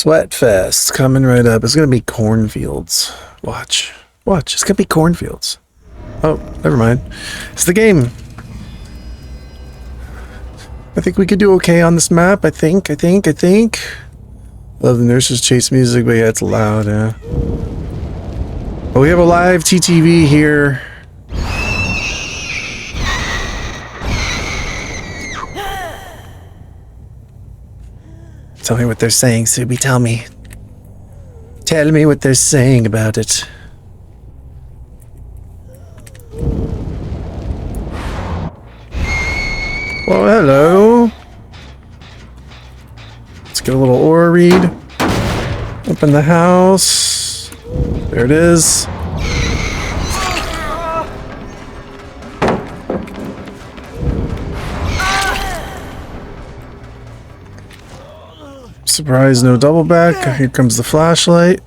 Sweat Fest coming right up. It's gonna be cornfields. Watch. Watch. It's gonna be cornfields. Oh, never mind. It's the game. I think we could do okay on this map. I think. Love the Nurses Chase music, but yeah, it's loud, yeah. But we have a live TTV here. Tell me what they're saying, Subi. Tell me. Tell me what they're saying about it. Well, hello. Let's get a little aura read. Open the house. There it is. Surprise, no double back. Here comes the flashlight.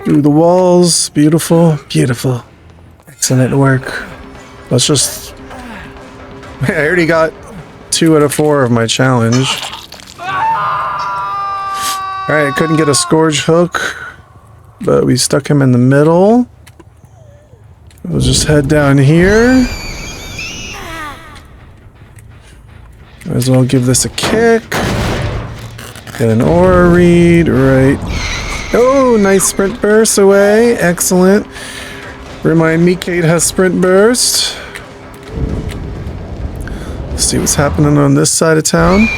Through the walls. Beautiful. Beautiful. Excellent work. Let's just... I already got 2 out of 4 of my challenge. Alright, couldn't get a Scourge hook, but we stuck him in the middle. We'll just head down here. Might as well give this a kick. Get an aura read, right. Oh, nice sprint burst away. Excellent. Remind me, Kate has sprint burst. Let's see what's happening on this side of town.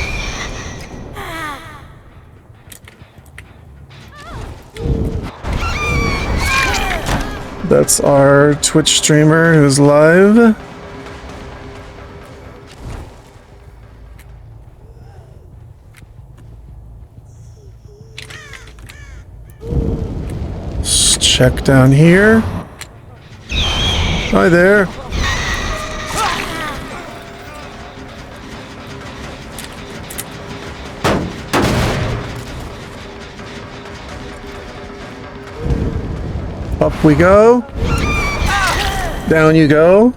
That's our Twitch streamer who's live. Let's check down here. Hi there. Up we go. Down you go.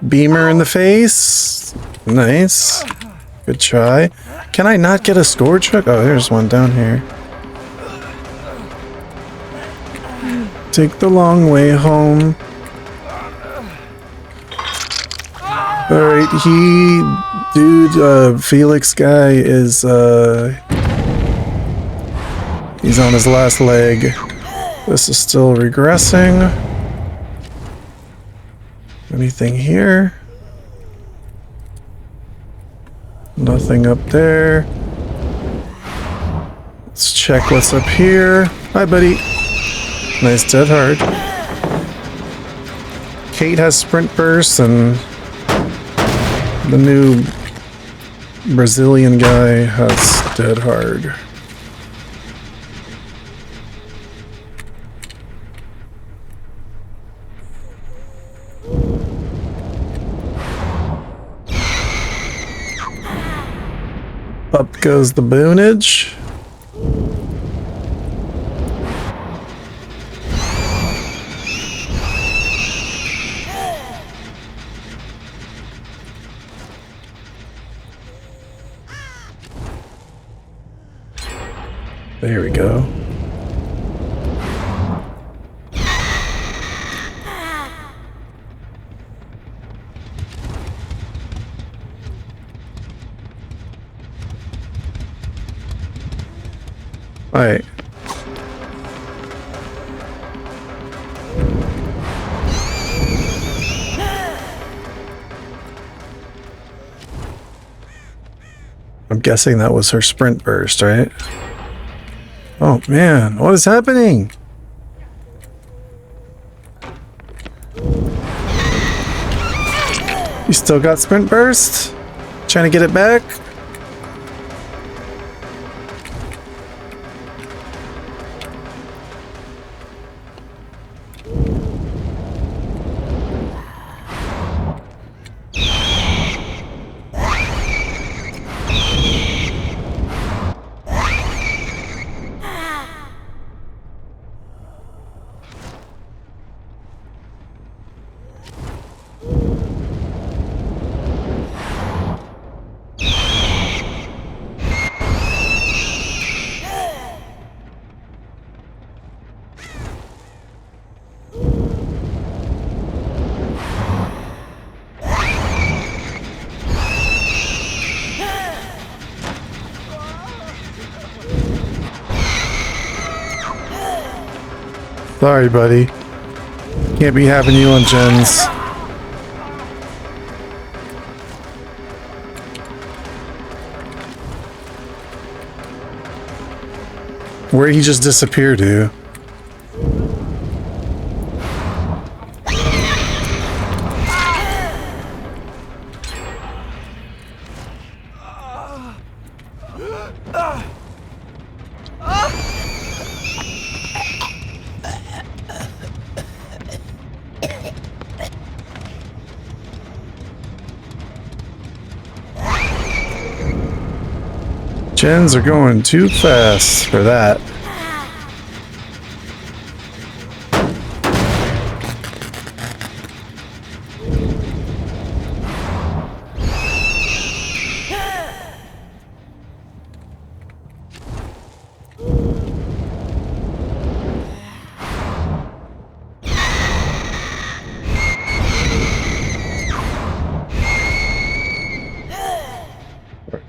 Beamer in the face. Nice. Good try. Can I not get a Scourge hook? Oh, there's one down here. Take the long way home. Alright, Felix guy is, he's on his last leg. This is still regressing. Anything here? Nothing up there. Let's check what's up here. Hi, buddy. Nice dead hard. Kate has sprint burst, and the new Brazilian guy has dead hard. Up goes the boonage. There we go. Alright. I'm guessing that was her sprint burst, right? Oh man, what is happening? You still got sprint burst? Trying to get it back? Sorry, buddy. Can't be having you on gens. Where'd he just disappear to? Gens are going too fast for that.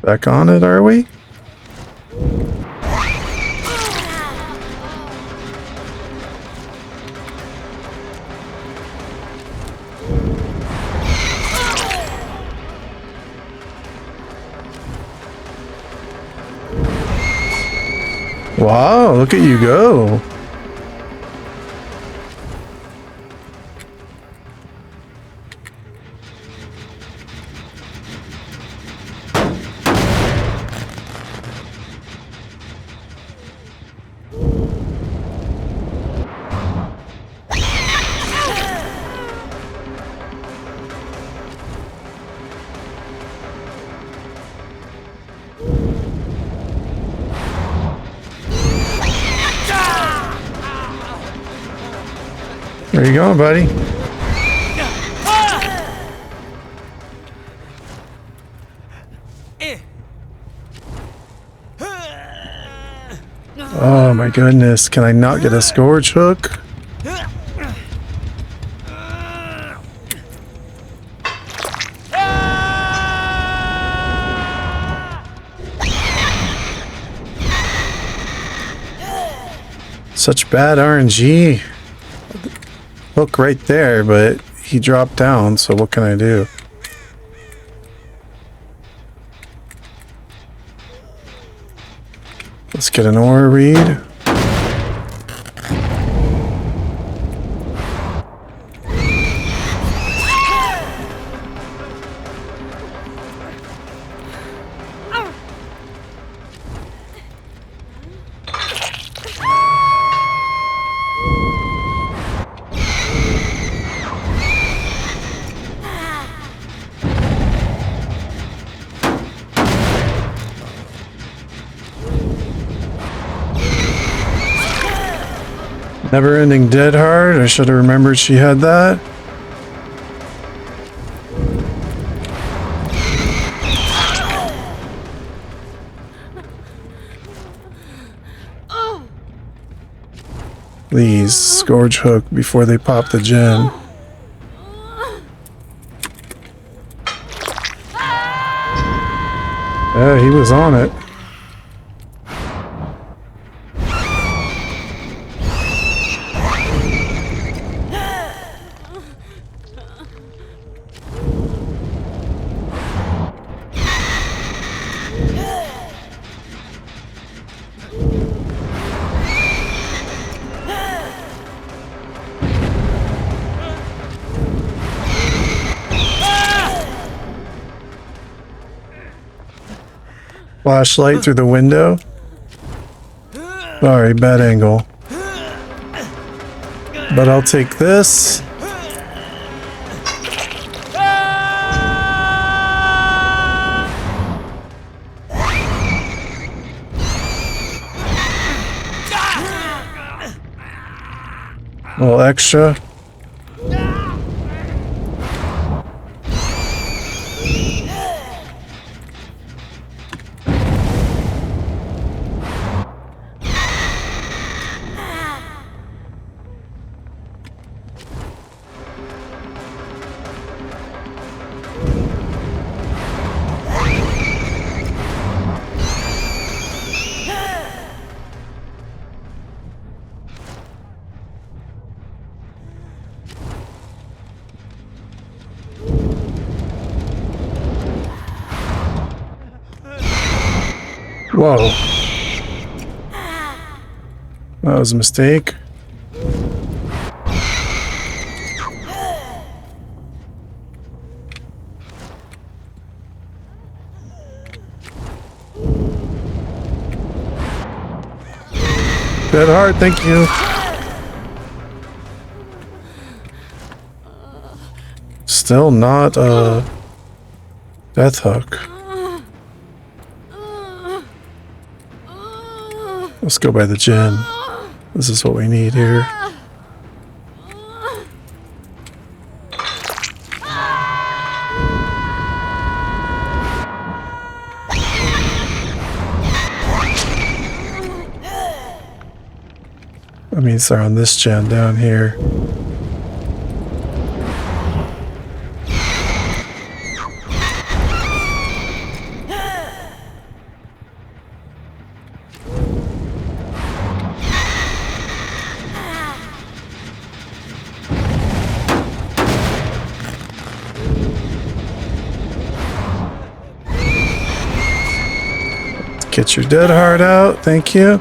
Back on it, are we? Wow, look at you go. Where you going, buddy? Oh my goodness, can I not get a scourge hook? Such bad RNG. Hook right there, but he dropped down, so what can I do? Let's get an ore read. Never ending dead hard. I should have remembered she had that. Please, scourge hook before they pop the gem. Yeah, he was on it. Flashlight through the window. Sorry, bad angle. But I'll take this. A little extra. Whoa. That was a mistake. Dead heart, thank you. Still not a death hook. Let's go by the gin. This is what we need here. That means they're on this gen down here. Get your dead heart out, thank you.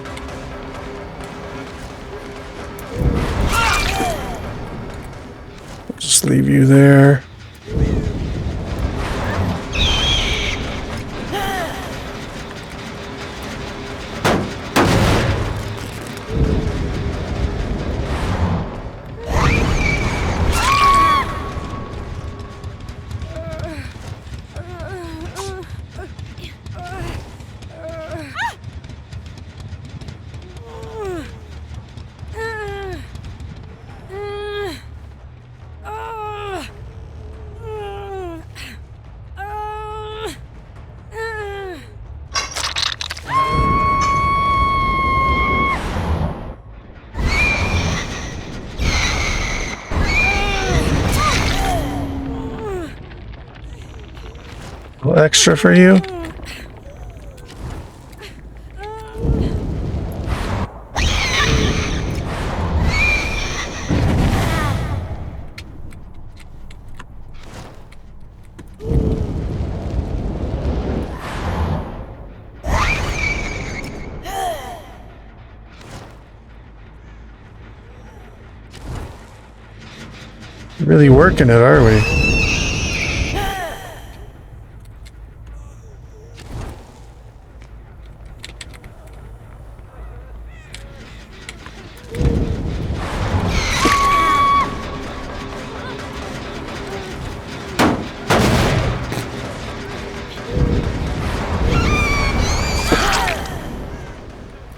Just leave you there. A little extra for you. Really working it, are we?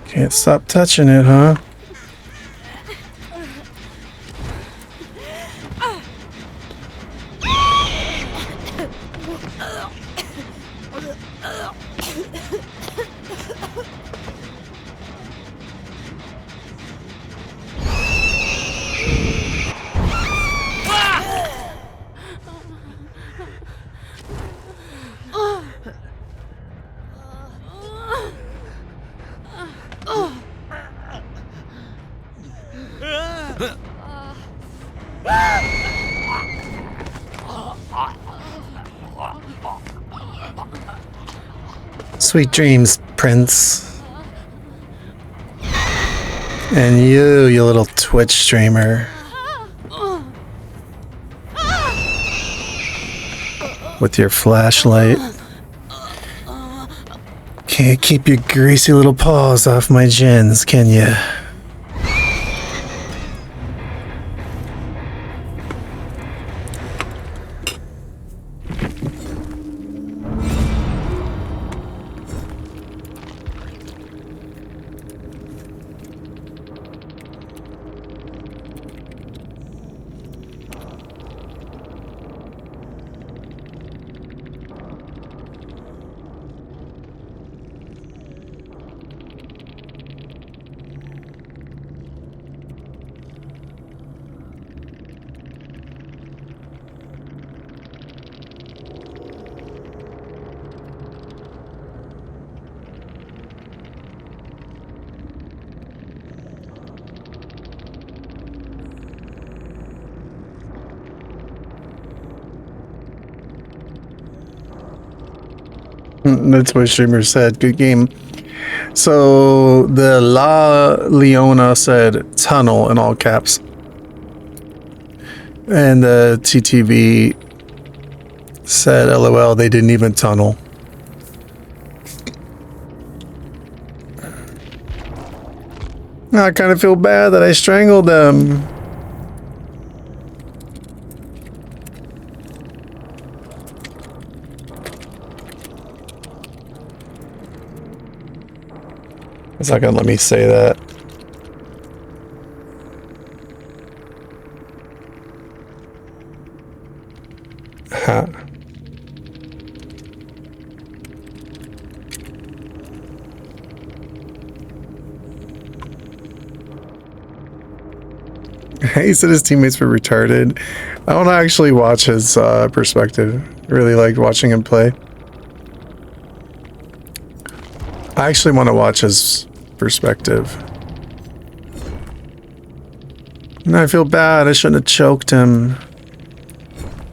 Can't stop touching it, huh? Sweet dreams, Prince. And you little Twitch streamer. With your flashlight. Can't keep your greasy little paws off my gins, can ya? That's what streamer said. Good game. So the La Leona said tunnel in all caps. And the TTV said LOL, they didn't even tunnel. I kind of feel bad that I strangled them. It's not gonna let me say that. Huh. He said his teammates were retarded. I want to actually watch his perspective. Really liked watching him play. I actually want to watch his perspective. And I feel bad. I shouldn't have choked him.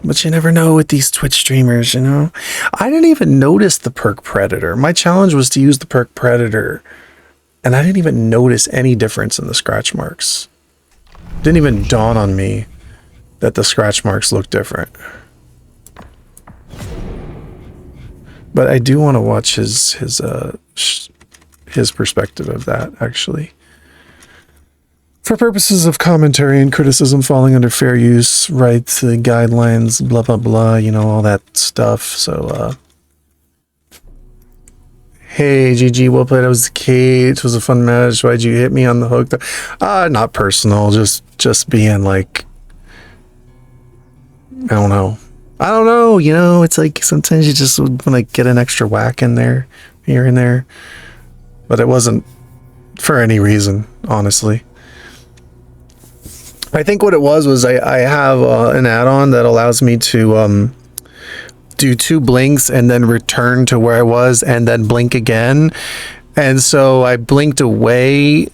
But you never know with these Twitch streamers, you know? I didn't even notice the perk Predator. My challenge was to use the perk Predator. And I didn't even notice any difference in the scratch marks. Didn't even dawn on me that the scratch marks look different. But I do want to watch his perspective of that, actually. For purposes of commentary and criticism falling under fair use, rights, guidelines, blah, blah, blah, you know, all that stuff. So, hey, GG, well played. I was Kate. It was a fun match. Why'd you hit me on the hook? Not personal. Just being like, I don't know. You know, it's like sometimes you just want to get an extra whack in there, here and there. But it wasn't for any reason, honestly. I think what it was I have an add-on that allows me to do 2 blinks and then return to where I was and then blink again. And so I blinked away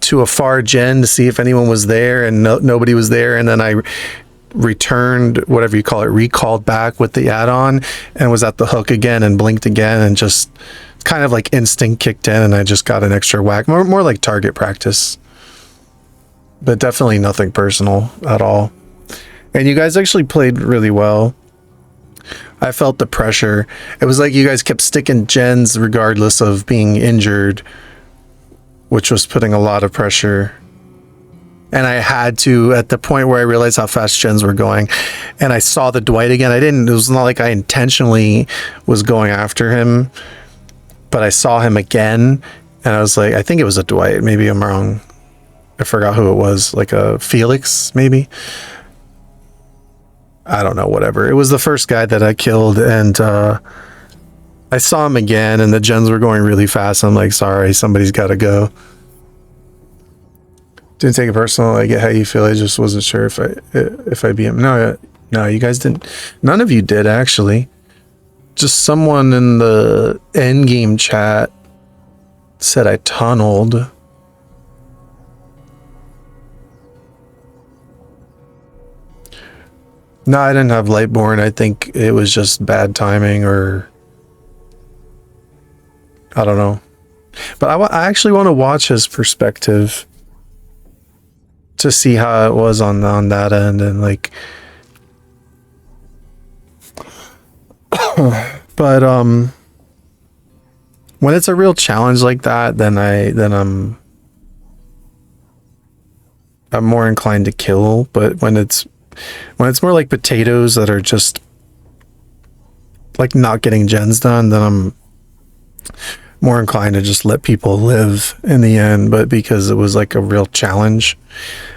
to a far gen to see if anyone was there, and nobody was there. And then I returned, whatever you call it, recalled back with the add-on and was at the hook again and blinked again, and just kind of like instinct kicked in and I just got an extra whack. More like target practice. But definitely nothing personal at all. And you guys actually played really well. I felt the pressure. It was like you guys kept sticking gens regardless of being injured, which was putting a lot of pressure. And I had to, at the point where I realized how fast gens were going, and I saw the Dwight again. It was not like I intentionally was going after him, but I saw him again, and I was like, I think it was a Dwight. Maybe I'm wrong. I forgot who it was, like a Felix, maybe. I don't know, whatever. It was the first guy that I killed, and I saw him again, and the gens were going really fast. I'm like, sorry, somebody's got to go. Didn't take it personal. I get how you feel. I just wasn't sure if I beat him. No, you guys didn't. None of you did, actually. Just someone in the endgame chat said I tunneled. No, I didn't have Lightborn. I think it was just bad timing, or I don't know. But I actually want to watch his perspective to see how it was on that end, and like, but when it's a real challenge like that, then I'm more inclined to kill. But when it's more like potatoes that are just like not getting gens done, then I'm more inclined to just let people live in the end. But because it was like a real challenge,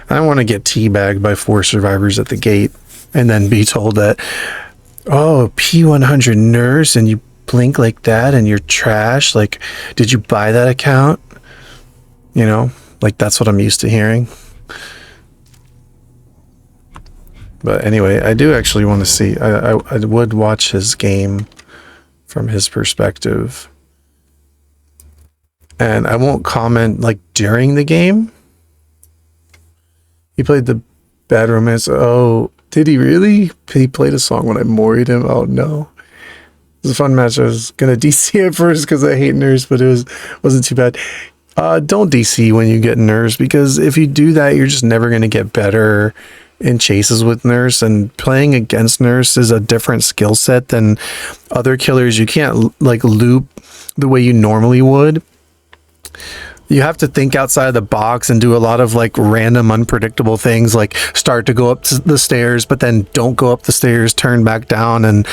I don't want to get teabagged by 4 survivors at the gate and then be told that, oh, P100 nurse, and you blink like that and you're trash. Like, did you buy that account? You know, like that's what I'm used to hearing. But anyway, I do actually want to see. I would watch his game from his perspective. And I won't comment like during the game. He played the Bad Romance. Oh, did he really? He played a song when I moried him. Oh no. was a fun match. I was gonna DC at first because I hate nurse, but wasn't too bad. Don't DC when you get nurse, because if you do that, you're just never gonna get better in chases with nurse, and playing against nurse is a different skill set than other killers. You can't like loop the way you normally would. You have to think outside of the box and do a lot of like random unpredictable things, like start to go up the stairs, but then don't go up the stairs, turn back down, and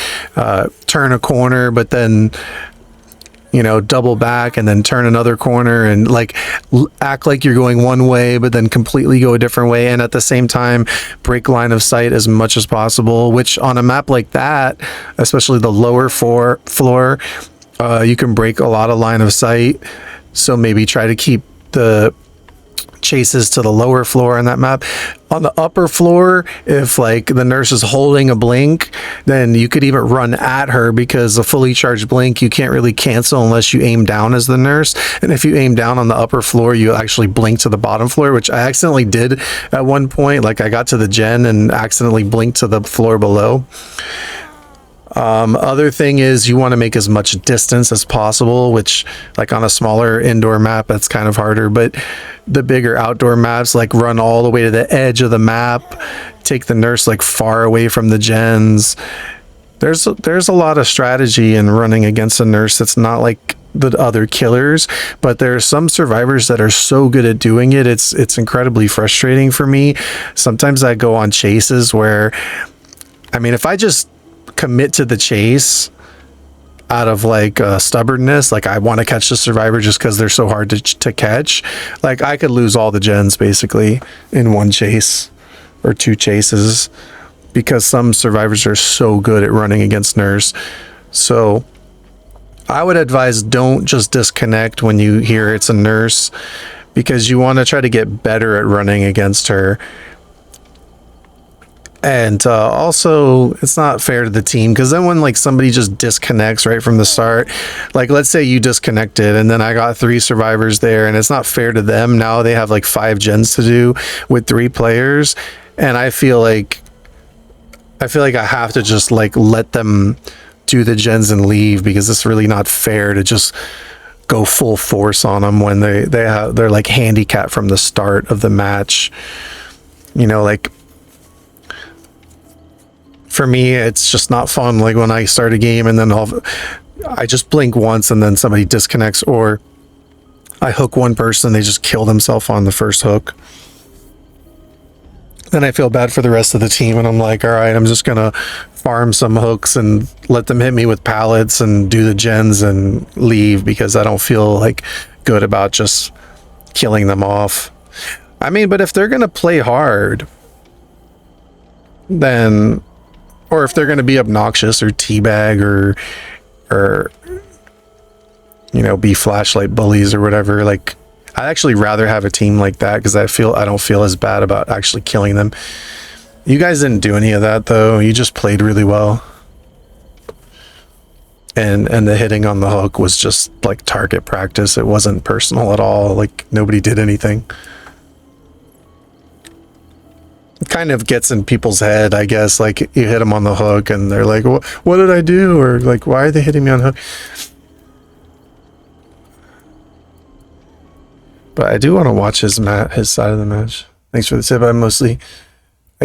turn a corner, but then, you know, double back and then turn another corner, and like act like you're going one way, but then completely go a different way. And at the same time, break line of sight as much as possible, which on a map like that, especially the lower floor, you can break a lot of line of sight. So maybe try to keep the chases to the lower floor on that map. On the upper floor, if like the nurse is holding a blink, then you could even run at her, because a fully charged blink you can't really cancel unless you aim down as the nurse. And if you aim down on the upper floor, you actually blink to the bottom floor, which I accidentally did at one point. Like I got to the gen and accidentally blinked to the floor below. Other thing is you want to make as much distance as possible, which like on a smaller indoor map, that's kind of harder, but the bigger outdoor maps, like run all the way to the edge of the map, take the nurse like far away from the gens. There's a lot of strategy in running against a nurse that's not like the other killers, but there are some survivors that are so good at doing it. It's incredibly frustrating for me. Sometimes I go on chases where, I mean, if I just commit to the chase out of like stubbornness, like I want to catch the survivor just because they're so hard to catch, like I could lose all the gens basically in one chase or two chases, because some survivors are so good at running against nurse. So I would advise don't just disconnect when you hear it's a nurse, because you want to try to get better at running against her. And also, it's not fair to the team, because then when like somebody just disconnects right from the start, like let's say you disconnected and then I got 3 survivors there, and it's not fair to them. Now they have like 5 gens to do with 3 players, and I feel like I have to just like let them do the gens and leave, because it's really not fair to just go full force on them when they're like handicapped from the start of the match. You know, like for me, it's just not fun. Like when I start a game and then I just blink once and then somebody disconnects, or I hook one person, they just kill themselves on the first hook. Then I feel bad for the rest of the team, and I'm like, all right, I'm just gonna farm some hooks and let them hit me with pallets and do the gens and leave, because I don't feel like good about just killing them off. I mean, but if they're gonna play hard, then, or if they're going to be obnoxious or teabag or you know, be flashlight bullies or whatever, like I'd actually rather have a team like that, because I don't feel as bad about actually killing them. You guys didn't do any of that though. You just played really well, and the hitting on the hook was just like target practice. It wasn't personal at all. Like nobody did anything. Kind of gets in people's head, I guess. Like you hit them on the hook and they're like, what did I do? Or like, why are they hitting me on the hook? But I do want to watch his side of the match. Thanks for the tip. I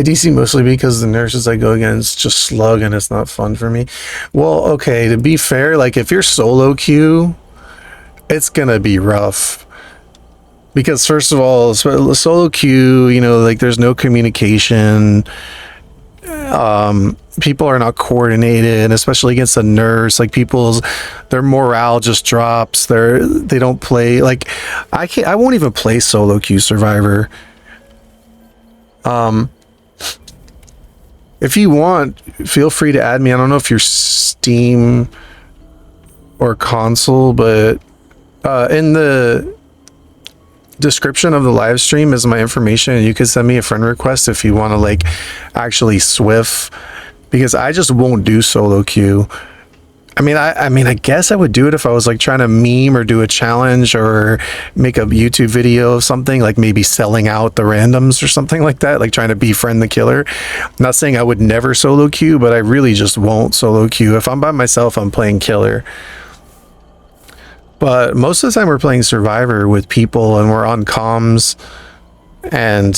DC mostly because the nurses I go against just slug, and it's not fun for me. Well, okay, to be fair, like if you're solo queue, it's gonna be rough. Because first of all, solo queue, you know, like there's no communication. People are not coordinated, especially against a nurse. Like their morale just drops. They don't play. Like I won't even play solo queue Survivor. If you want, feel free to add me. I don't know if you're Steam or console, but in the description of the live stream is my information, and you can send me a friend request if you want to like actually swift, because I just won't do solo queue. I guess I would do it if I was like trying to meme or do a challenge or make a YouTube video of something, like maybe selling out the randoms or something like that, like trying to befriend the killer. I'm not saying I would never solo queue, but I really just won't solo queue. If I'm by myself, I'm playing killer. But most of the time we're playing Survivor with people and we're on comms, and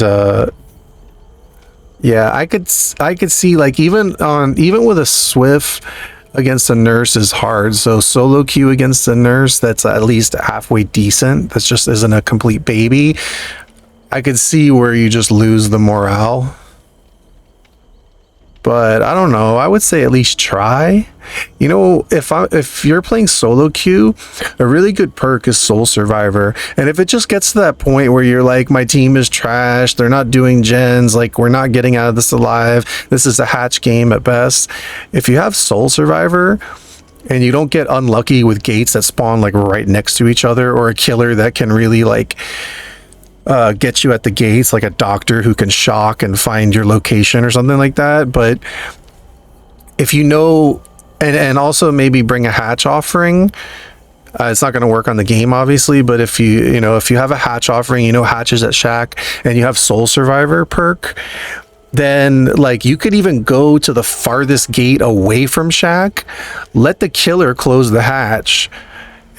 yeah, I could see like even with a Swift against a nurse is hard. So solo queue against a nurse that's at least halfway decent, that's just isn't a complete baby. I could see where you just lose the morale. But I don't know. I would say at least try. You know, if you're playing solo queue, a really good perk is Soul Survivor. And if it just gets to that point where you're like, my team is trash, they're not doing gens, like we're not getting out of this alive, this is a hatch game at best. If you have Soul Survivor and you don't get unlucky with gates that spawn like right next to each other, or a killer that can really like get you at the gates, like a doctor who can shock and find your location or something like that. But if you know, and also maybe bring a hatch offering, it's not going to work on the game obviously, but if you have a hatch offering, you know, hatches at Shack, and you have Soul Survivor perk, then like you could even go to the farthest gate away from Shack, let the killer close the hatch.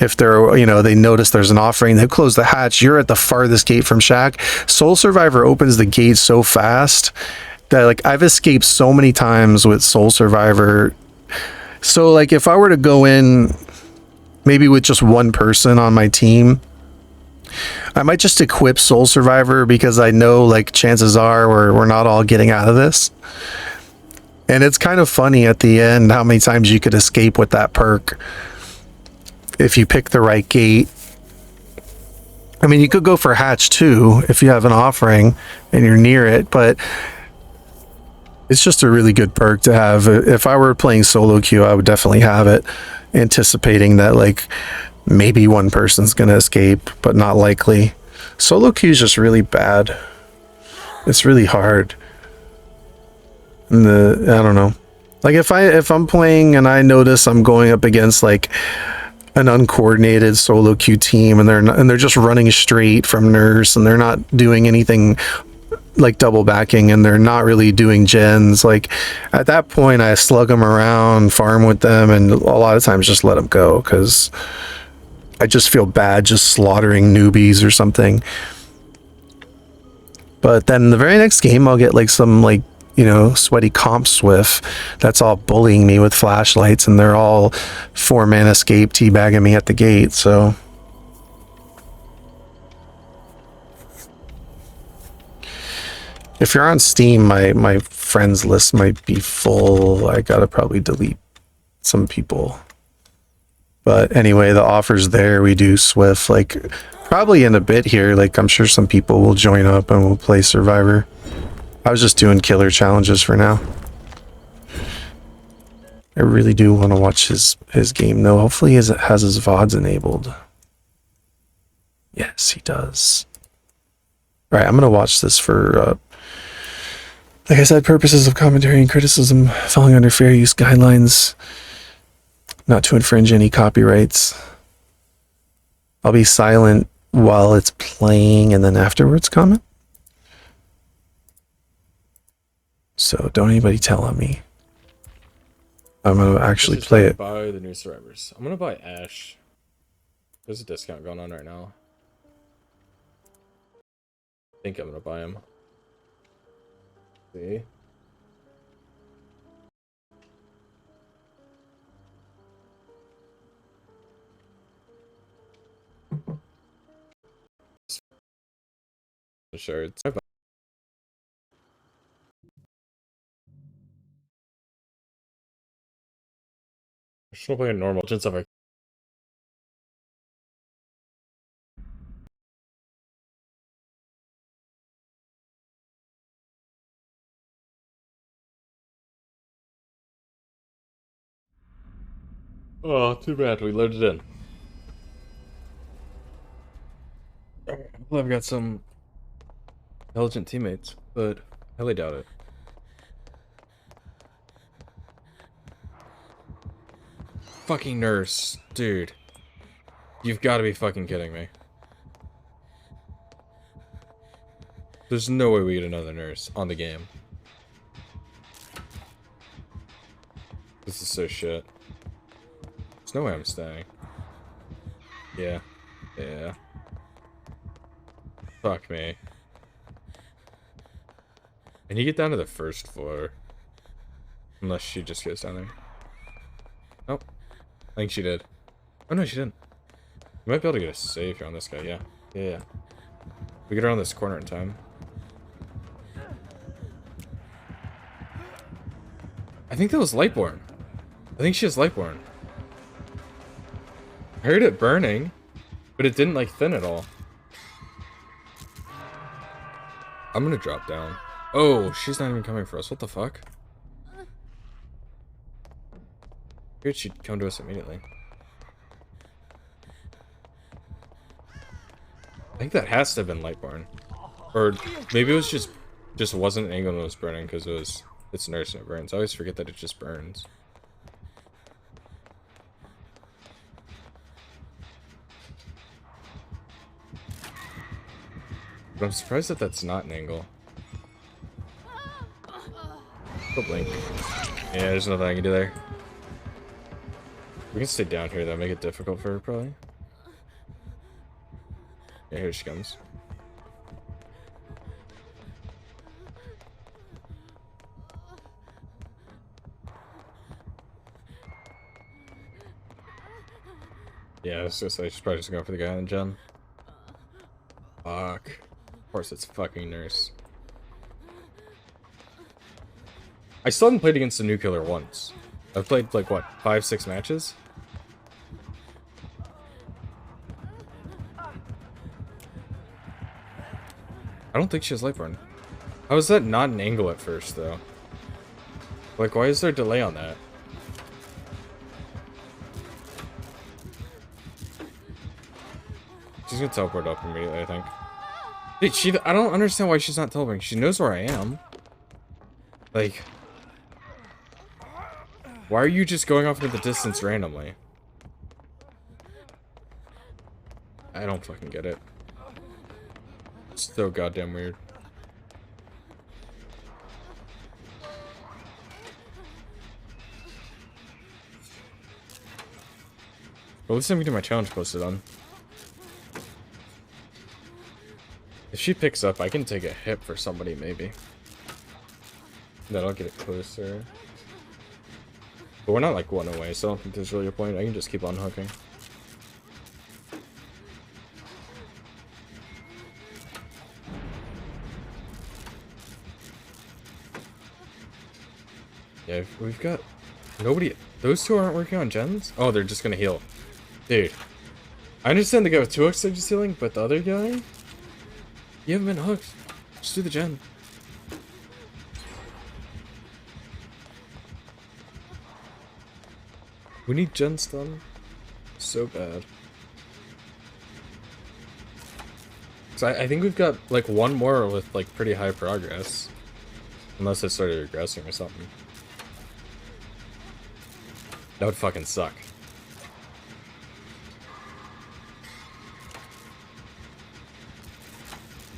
If they're, you know, they notice there's an offering, they close the hatch, you're at the farthest gate from Shack. Soul Survivor opens the gate so fast that like I've escaped so many times with Soul Survivor. So like if I were to go in maybe with just one person on my team, I might just equip Soul Survivor, because I know like chances are we're not all getting out of this. And it's kind of funny at the end how many times you could escape with that perk if you pick the right gate. I mean, you could go for hatch too if you have an offering and you're near it, but it's just a really good perk to have. If I were playing solo queue, I would definitely have it, anticipating that like maybe one person's gonna escape, but not likely. Solo queue is just really bad. It's really hard. And I don't know. Like if I'm playing and I notice I'm going up against like an uncoordinated solo queue team, and they're just running straight from nurse, and they're not doing anything like double backing, and they're not really doing gens, like at that point I slug them around, farm with them, and a lot of times just let them go, because I just feel bad just slaughtering newbies or something. But then the very next game I'll get like some like, you know, sweaty comp Swift that's all bullying me with flashlights, and they're all 4-man escape teabagging me at the gate. So if you're on Steam, my friends list might be full. I gotta probably delete some people. But anyway, the offer's there. We do Swift like probably in a bit here. Like I'm sure some people will join up and we'll play Survivor. I was just doing killer challenges for now. I really do want to watch his game though. Hopefully he has his VODs enabled. Yes, he does. Right, I'm gonna watch this for like I said, purposes of commentary and criticism, falling under fair use guidelines, not to infringe any copyrights. I'll be silent while it's playing and then afterwards comment. So don't anybody tell on me. I'm gonna actually play it. Buy the new Survivors. I'm gonna buy Ash. There's a discount going on right now. I think I'm gonna buy him. See? Sure, it's I should play a normal just have a Oh, too bad we loaded in. Well, I've got some intelligent teammates, but I highly doubt it. fucking nurse. Dude. You've got to be fucking kidding me. There's no way we get another nurse on the game. This is so shit. There's no way I'm staying. Yeah. Yeah. Fuck me. And you get down to the first floor. Unless she just goes down there. Nope. I think she did. Oh no, she didn't. You might be able to get a save here on this guy, yeah. Yeah. We get around this corner in time. I think that was Lightborn. I think she has Lightborn. I heard it burning, but it didn't like thin at all. I'm gonna drop down. Oh, she's not even coming for us. What the fuck? Figured she'd come to us immediately. I think that has to have been Lightborn. Or maybe it was just wasn't an angle when it was burning because it's nurse and it burns. I always forget that it just burns. But I'm surprised that that's not an angle. Go blink. Yeah, there's nothing I can do there. We can stay down here though, make it difficult for her probably. Yeah, here she comes. Yeah, I was gonna say she's probably just going for the guy on the gen. Fuck. Of course it's fucking nurse. I still haven't played against a new killer once. I've played like what, 5-6 matches? I don't think she has Lightborn. How is that not an angle at first though? Like why is there a delay on that? She's gonna teleport up immediately, I think. Dude, I don't understand why she's not teleporting. She knows where I am. Like, why are you just going off into the distance randomly? I don't fucking get it. It's so goddamn weird. Well, at least I'm getting my challenge posted on. If she picks up, I can take a hit for somebody, maybe. That'll get it closer. But we're not like one away, so I don't think there's really a point. I can just keep on hooking. Yeah, we've got nobody. Those two aren't working on gens? Oh, they're just gonna heal. Dude. I understand the guy with 2 hooks are just healing, but the other guy? You haven't been hooked. Just do the gen. We need gens done so bad. So I think we've got like one more with like pretty high progress. Unless it started regressing or something. That would fucking suck.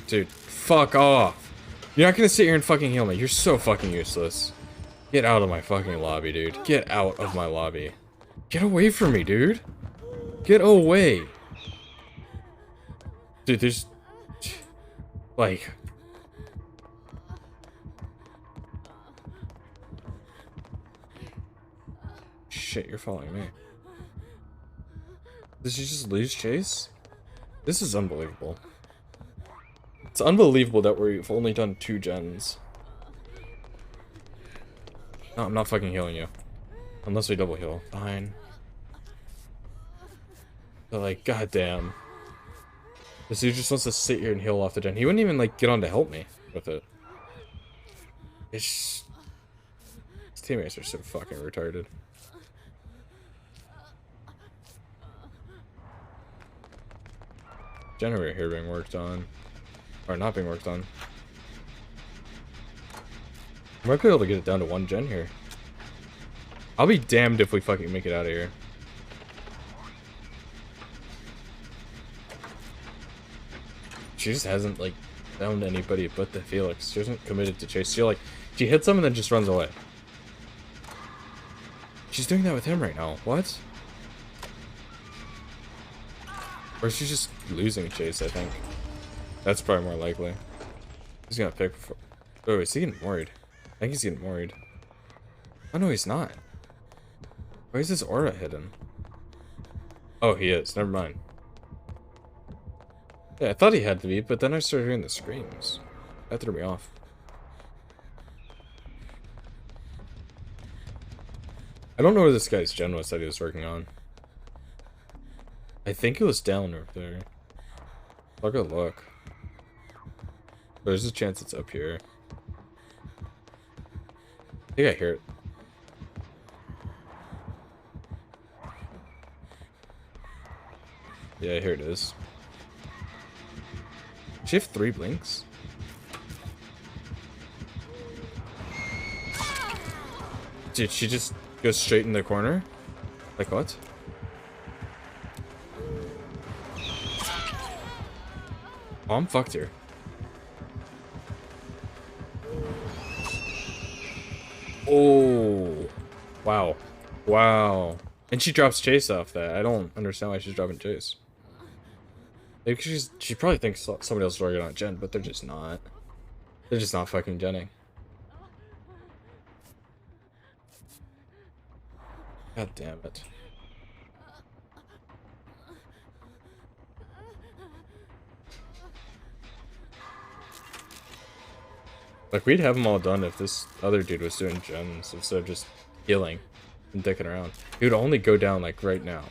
Dude, fuck off. You're not gonna sit here and fucking heal me. You're so fucking useless. Get out of my fucking lobby, dude. Get out of my lobby. Get away from me, dude. Get away. Dude, there's... like... Shit, you're following me. Did you just lose chase? This is unbelievable. It's unbelievable that we've only done 2 gens. No, I'm not fucking healing you. Unless we double heal. Fine. But like, goddamn. This dude just wants to sit here and heal off the gen. He wouldn't even like get on to help me with it. It's just... His teammates are so fucking retarded. Generator here being worked on. Or not being worked on. I might be able to get it down to 1 gen here. I'll be damned if we fucking make it out of here. She just hasn't, like, found anybody but the Felix. She hasn't committed to chase. She hits him and then just runs away. She's doing that with him right now. What? Or she's just losing chase, I think. That's probably more likely. He's gonna pick before... Oh, is he getting worried? I think he's getting worried. Oh, no, he's not. Why is this aura hidden? Oh, he is. Never mind. Yeah, I thought he had to be, but then I started hearing the screams. That threw me off. I don't know where this guy's gen was that he was working on. I think it was down over there. I'll go look. There's a chance it's up here. I think I hear it. Yeah, here it is. Does she have 3 blinks? Did she just go straight in the corner? Like what? Oh, I'm fucked here. Oh. Wow. Wow. And she drops chase off that. I don't understand why she's dropping chase. Maybe she probably thinks somebody else is working on gen, but they're just not. They're just not fucking genning. God damn it. Like, we'd have them all done if this other dude was doing gens instead of just healing and dicking around. He would only go down, like, right now.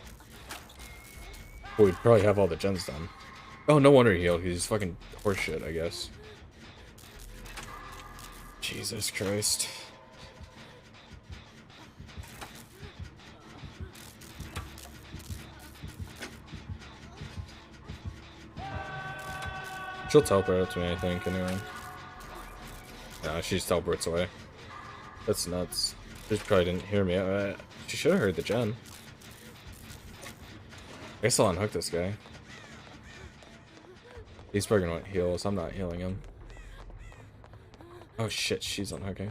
But we'd probably have all the gens done. Oh, no wonder he healed. He's fucking horseshit, I guess. Jesus Christ. She'll teleport up to me, I think, anyway. Nah, she just teleports away. That's nuts. She probably didn't hear me. She should have heard the gen. I guess I'll unhook this guy. He's probably gonna want heals. I'm not healing him. Oh shit, she's unhooking.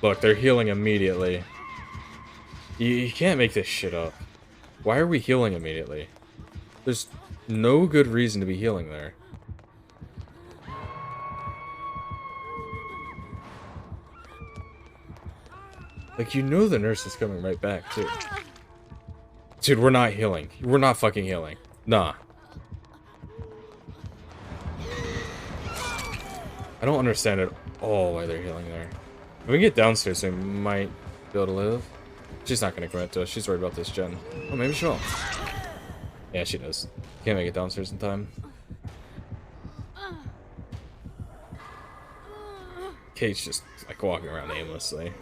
Look, they're healing immediately. You can't make this shit up. Why are we healing immediately? There's no good reason to be healing there. Like, you know the nurse is coming right back, too. Dude, we're not healing. We're not fucking healing. Nah. I don't understand at all why they're healing there. If we can get downstairs, we might be able to live. She's not gonna commit to us. She's worried about this gen. Oh, maybe she will. Yeah, she does. Can't make it downstairs in time. Kate's just, like, walking around aimlessly.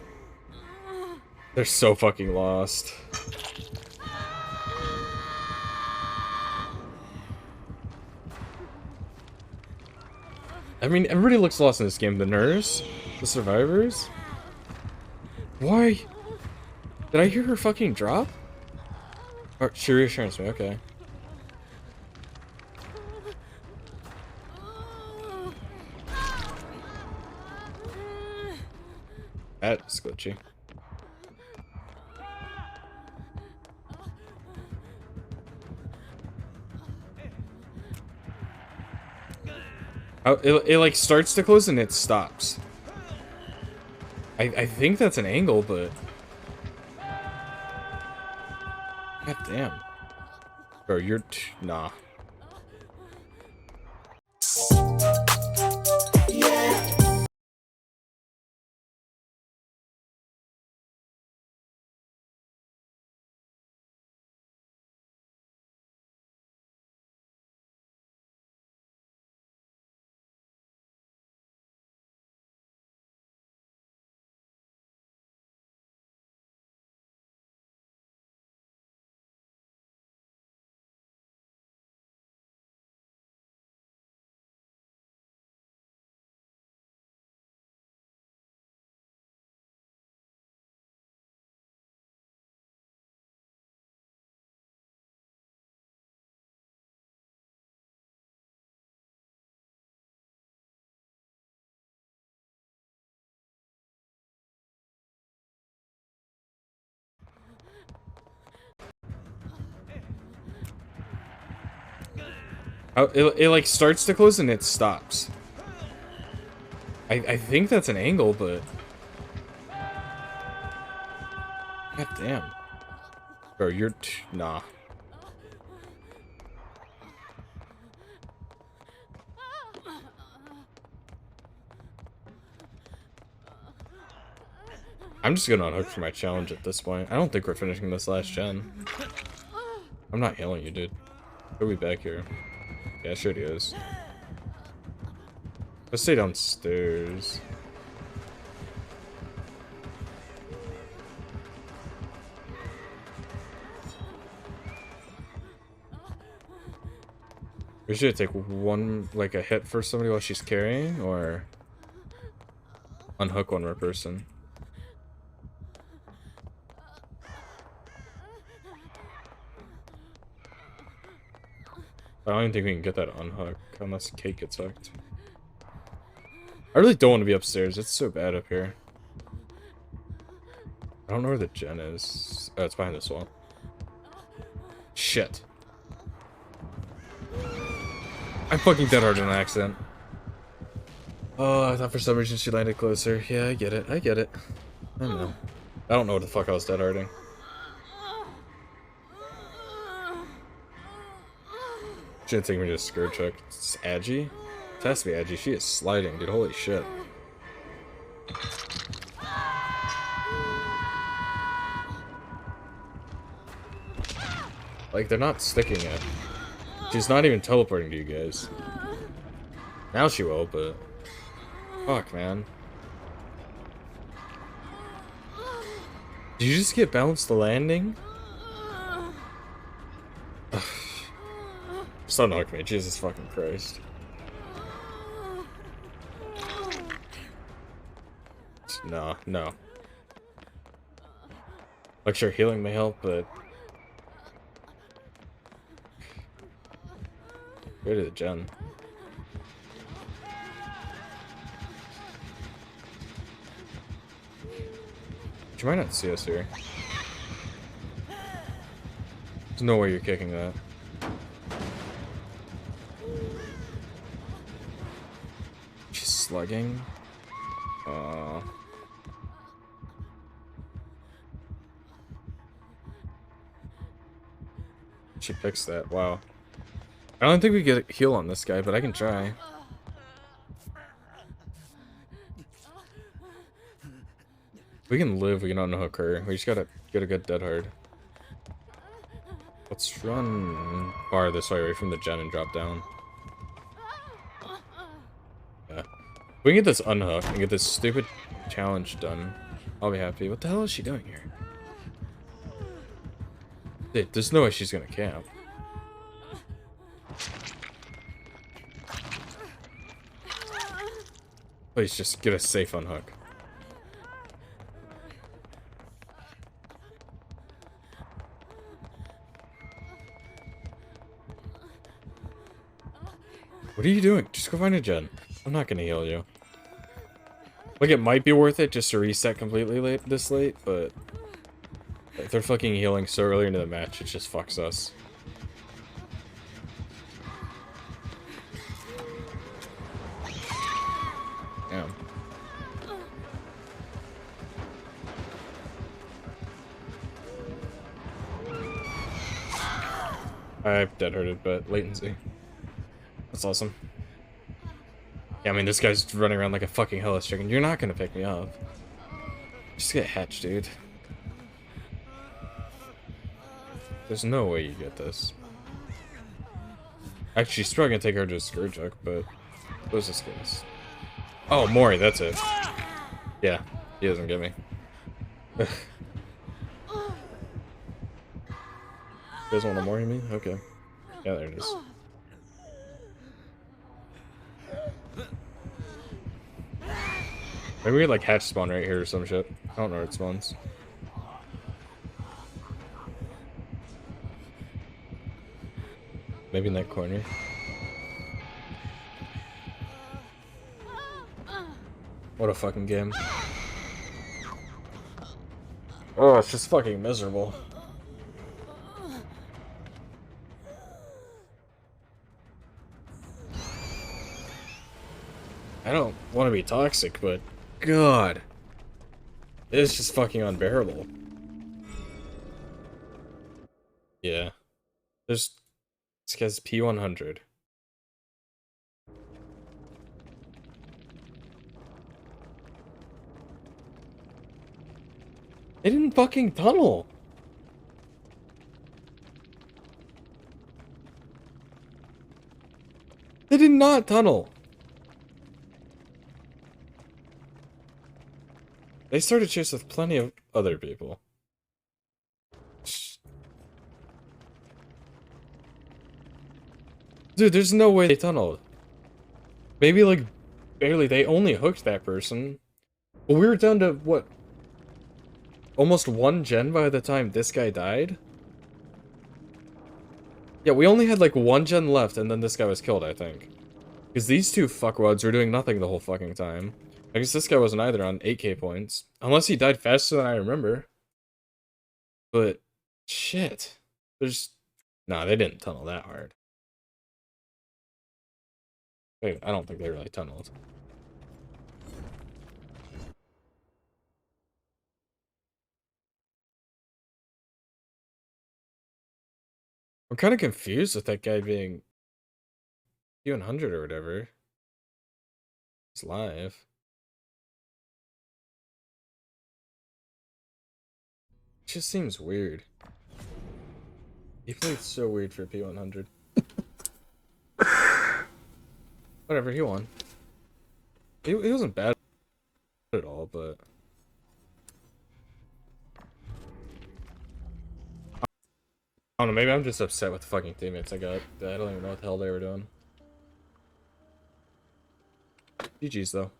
They're so fucking lost. I mean, everybody looks lost in this game. The nurse? The survivors? Why? Did I hear her fucking drop? Or she reassures me, okay. That's glitchy. Oh, it like starts to close and it stops. I think that's an angle, but god damn. Bro, you're nah. It like starts to close and it stops. I think that's an angle, but god damn, bro, you're nah. I'm just gonna unhook for my challenge at this point. I don't think we're finishing this last gen. I'm not healing you, dude. He'll be back here. Yeah, sure he is. Let's stay downstairs. We should take one, like a hit for somebody while she's carrying, or unhook one more person. I don't even think we can get that unhook unless Kate gets hooked. I really don't want to be upstairs. It's so bad up here. I don't know where the gen is. Oh, it's behind this wall. Shit. I fucking dead hard in an accident. Oh, I thought for some reason she landed closer. Yeah, I get it. I get it. I know. I don't know what the fuck I was dead harding. She didn't take me to a skirt check. It's Agi? It has to be Agi. She is sliding, dude. Holy shit. Like, they're not sticking it. She's not even teleporting to you guys. Now she will, but... Fuck, man. Did you just get balanced the landing? Just unhook me, Jesus fucking Christ. No, no. Like, sure, healing may help, but... Go to the gen. She might not see us here. There's no way you're kicking that. She's slugging. She picks that. Wow. I don't think we get a heal on this guy, but I can try. We can live, we can unhook her. We just gotta get a good dead hard. Let's run far this way away from the gen and drop down. Yeah. We can get this unhooked and get this stupid challenge done. I'll be happy. What the hell is she doing here? Dude, there's no way she's gonna camp. Please just get a safe unhook. What are you doing? Just go find a gen. I'm not gonna heal you. Like, it might be worth it just to reset completely this late, but if they're fucking healing so early into the match, it just fucks us. Damn. I've dead hurted, but latency. That's awesome. Yeah, I mean, this guy's running around like a fucking hellish chicken. You're not gonna pick me up. Just get hatched, dude. There's no way you get this. Actually, she's probably gonna take her to a skirt chuck, but what was this case? Oh, Mori, that's it. Yeah, he doesn't get me. You guys want to Mori me? Okay. Yeah, there it is. Maybe we like hatch spawn right here or some shit. I don't know where it spawns. Maybe in that corner. What a fucking game. Oh, it's just fucking miserable. I don't want to be toxic, but God, it's just fucking unbearable. Yeah, this guy's P100. They didn't fucking tunnel. They did not tunnel. They started chase with plenty of other people. Dude, there's no way they tunneled. Maybe, like, barely. They only hooked that person. Well, we were down to, what? Almost 1 gen by the time this guy died? Yeah, we only had, like, 1 gen left, and then this guy was killed, I think. Because these two fuckwads were doing nothing the whole fucking time. I guess this guy wasn't either on 8k points. Unless he died faster than I remember. But, shit. There's... Nah, they didn't tunnel that hard. Wait, I don't think they really tunneled. I'm kind of confused with that guy being P100 or whatever. It's live. It just seems weird. He played so weird for P100. Whatever, he won. He wasn't bad at all, but... I don't know, maybe I'm just upset with the fucking teammates I got. I don't even know what the hell they were doing. GG's though.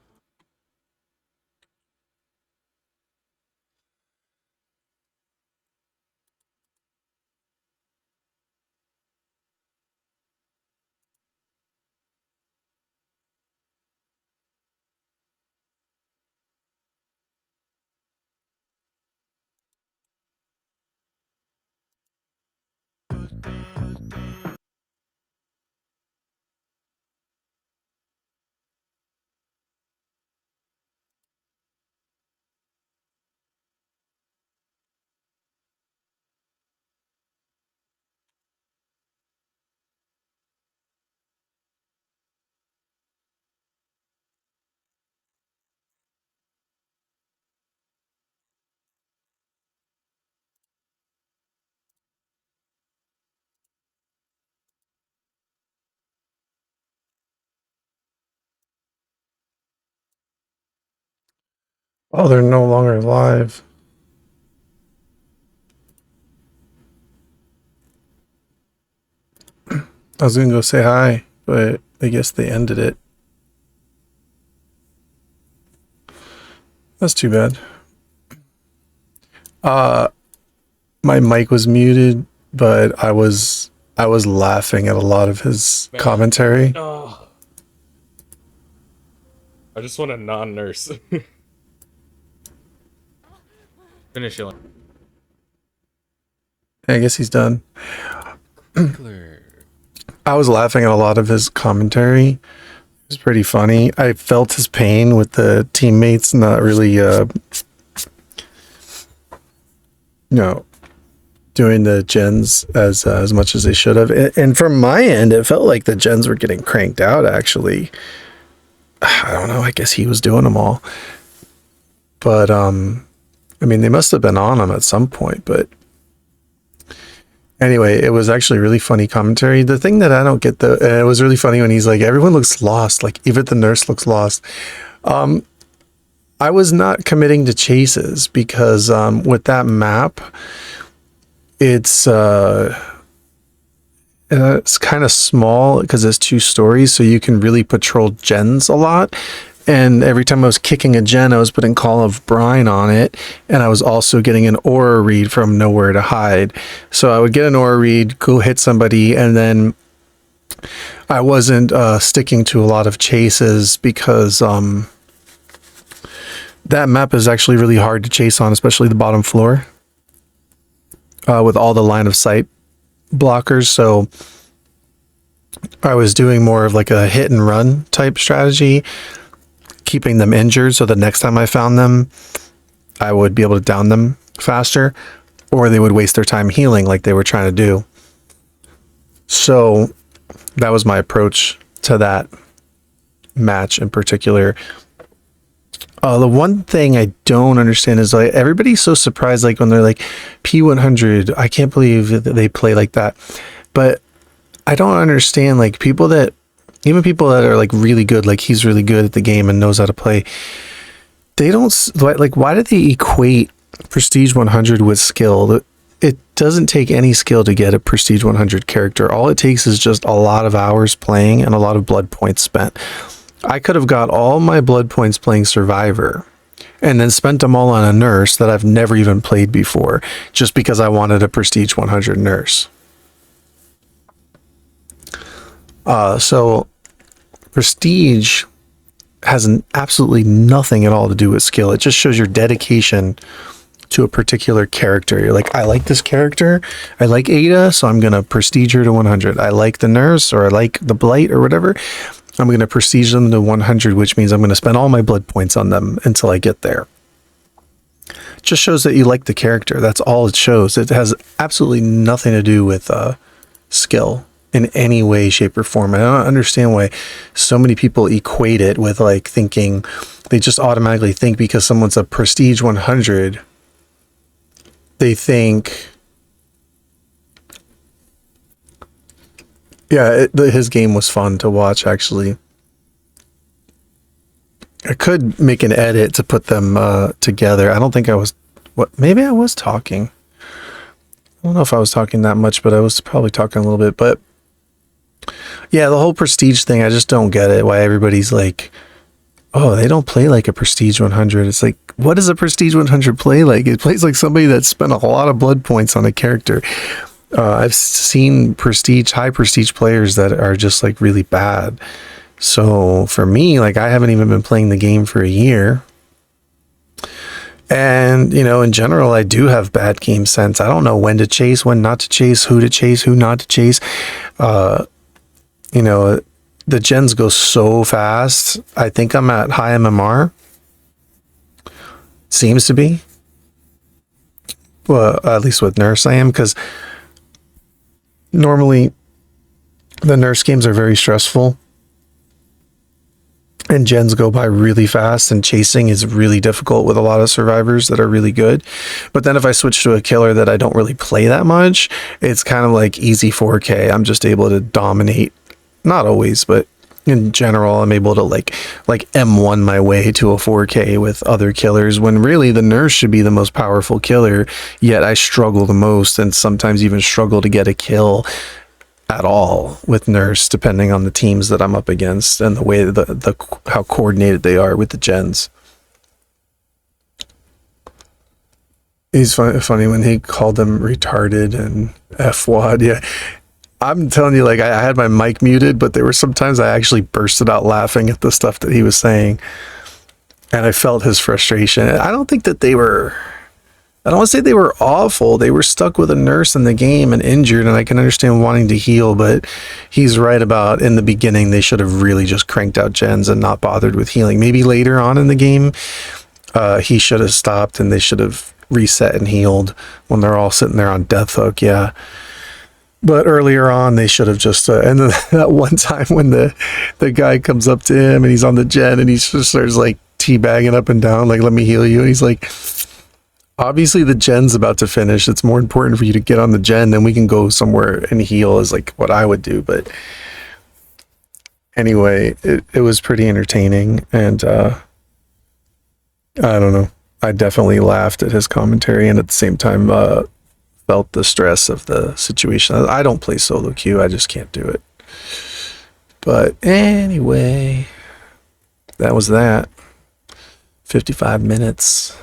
Oh, they're no longer live. I was gonna go say hi, but I guess they ended it. That's too bad. My mic was muted, but I was laughing at a lot of his commentary. Oh. I just want a non-nurse. Finish it. I guess he's done. I was laughing at a lot of his commentary. It was pretty funny. I felt his pain with the teammates not really, doing the gens as much as they should have. And from my end, it felt like the gens were getting cranked out, actually. I don't know. I guess he was doing them all. But, I mean, they must have been on him at some point, but anyway, it was actually really funny commentary. The thing that I don't get, though, it was really funny when he's like, everyone looks lost. Like, even the nurse looks lost. I was not committing to chases because with that map, it's kind of small because it's 2 stories, so you can really patrol gens a lot. And every time I was kicking a gen, I was putting Call of Brine on it, and I was also getting an aura read from Nowhere to Hide. So I would get an aura read, go hit somebody, and then I wasn't sticking to a lot of chases because that map is actually really hard to chase on, especially the bottom floor with all the line of sight blockers. So I was doing more of like a hit and run type strategy. keeping them injured, so the next time I found them, I would be able to down them faster, or they would waste their time healing like they were trying to do. So that was my approach to that match in particular. The one thing I don't understand is like everybody's so surprised, like when they're like P100, I can't believe that they play like that. But I don't understand, like people that are like really good, like he's really good at the game and knows how to play. They don't like, why do they equate Prestige 100 with skill? It doesn't take any skill to get a Prestige 100 character. All it takes is just a lot of hours playing and a lot of blood points spent. I could have got all my blood points playing Survivor and then spent them all on a nurse that I've never even played before, just because I wanted a Prestige 100 nurse. So Prestige has absolutely nothing at all to do with skill. It just shows your dedication to a particular character. You're like, I like this character. I like Ada, so I'm going to prestige her to 100. I like the nurse, or I like the blight or whatever. I'm going to prestige them to 100, which means I'm going to spend all my blood points on them until I get there. It just shows that you like the character. That's all it shows. It has absolutely nothing to do with skill in any way, shape, or form. I don't understand why so many people equate it with like thinking, they just automatically think because someone's a Prestige 100, they think, yeah, his game was fun to watch, actually. I could make an edit to put them together. I don't think I was, maybe I was talking. I don't know if I was talking that much, but I was probably talking a little bit. But yeah, the whole prestige thing, I just don't get it. Why everybody's like, oh, they don't play like a Prestige 100. It's like, what does a Prestige 100 play like? It plays like somebody that spent a lot of blood points on a character. I've seen high prestige players that are just like really bad. So for me, like I haven't even been playing the game for a year. And, you know, in general, I do have bad game sense. I don't know when to chase, when not to chase, who not to chase. You know, the gens go so fast. I think I'm at high MMR. Seems to be. Well, at least with Nurse I am, because normally the Nurse games are very stressful. And gens go by really fast, and chasing is really difficult with a lot of survivors that are really good. But then if I switch to a killer that I don't really play that much, it's kind of like easy 4K. I'm just able to dominate. Not always, but in general, I'm able to like M1 my way to a 4K with other killers, when really the Nurse should be the most powerful killer, yet I struggle the most, and sometimes even struggle to get a kill at all with Nurse, depending on the teams that I'm up against and the way how coordinated they are with the gens. He's funny when he called them retarded and F-wad. Yeah, I'm telling you, like I had my mic muted, but there were sometimes I actually bursted out laughing at the stuff that he was saying, and I felt his frustration. I don't think that they were, I don't want to say they were awful. They were stuck with a Nurse in the game and injured, and I can understand wanting to heal, but he's right about in the beginning, they should have really just cranked out gens and not bothered with healing. Maybe later on in the game, he should have stopped and they should have reset and healed when they're all sitting there on death hook. Yeah. But earlier on, they should have just, and then that one time when the guy comes up to him and he's on the gen and he just starts like teabagging up and down, like, let me heal you. And he's like, obviously the gen's about to finish. It's more important for you to get on the gen, then we can go somewhere and heal, is like what I would do. But anyway, it was pretty entertaining. And I don't know. I definitely laughed at his commentary, and at the same time, felt the stress of the situation. I don't play solo queue. I just can't do it. But anyway, that was that. 55 minutes.